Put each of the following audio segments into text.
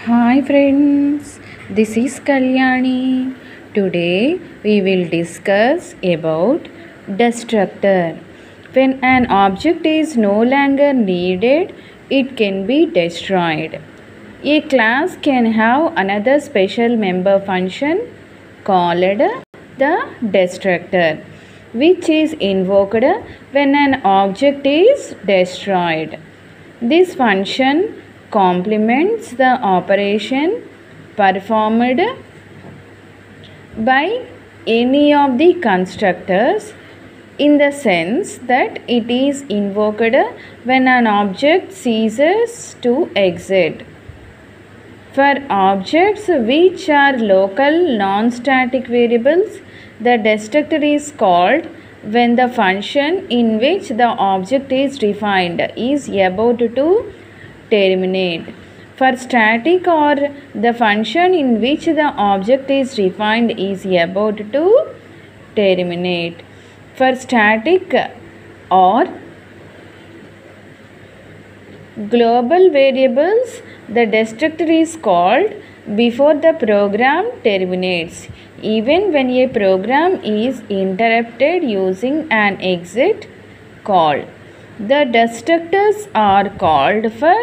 Hi friends, this is Kalyani. Today we will discuss about destructor. When an object is no longer needed, it can be destroyed. A class can have another special member function called the destructor, which is invoked when an object is destroyed. This function complements the operation performed by any of the constructors in the sense that it is invoked when an object ceases to exist. For objects which are local non-static variables, the destructor is called when the function in which the object is defined is about to terminate. For static or the function in which the object is defined is about to terminate. For static or global variables, the destructor is called before the program terminates, even when a program is interrupted using an exit call. The destructors are called for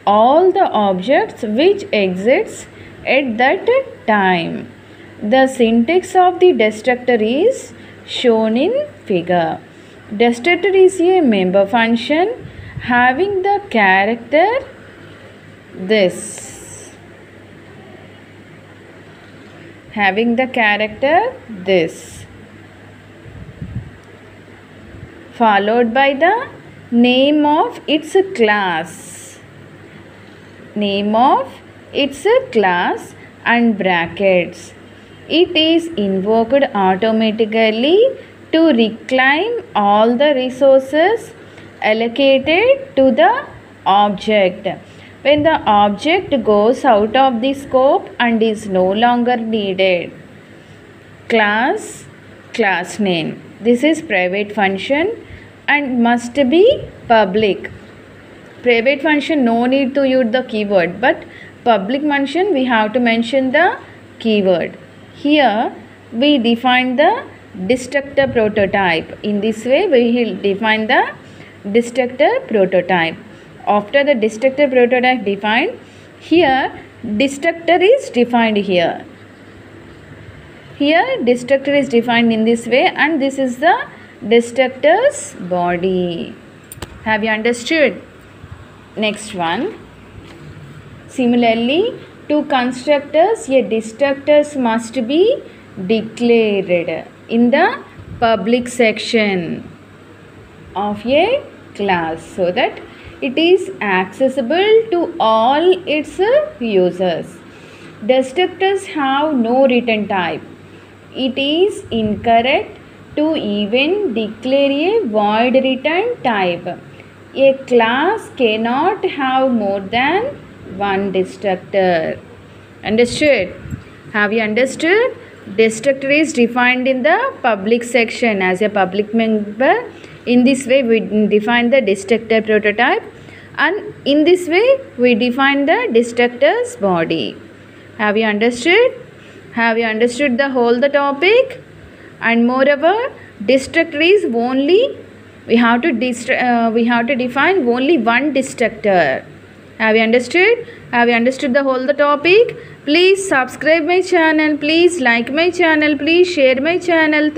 all the objects which exits at that time. The syntax of the destructor is shown in figure. Destructor is a member function having the character this. Having the character this. Followed by the name of its class. Name of its class and brackets. It is invoked automatically to reclaim all the resources allocated to the object. When the object goes out of the scope and is no longer needed. Class, class name. This is private function and must be public. Private function no need to use the keyword, but public function we have to mention the keyword. Here we define the destructor prototype. In this way we will define the destructor prototype. After the destructor prototype defined, here destructor is defined here. Here destructor is defined in this way and this is the destructor's body. Have you understood? Next one. Similarly, to constructors, a destructors must be declared in the public section of a class so that it is accessible to all its users. Destructors have no return type. It is incorrect to even declare a void return type. A class cannot have more than one destructor. Understood? Have you understood? Destructor is defined in the public section as a public member. In this way we define the destructor prototype and in this way we define the destructor's body. Have you understood? Have you understood the whole the topic? And moreover, destructor is only we have to define only one destructor. Have you understood? Have you understood the whole the topic? Please subscribe my channel. Please like my channel. Please share my channel.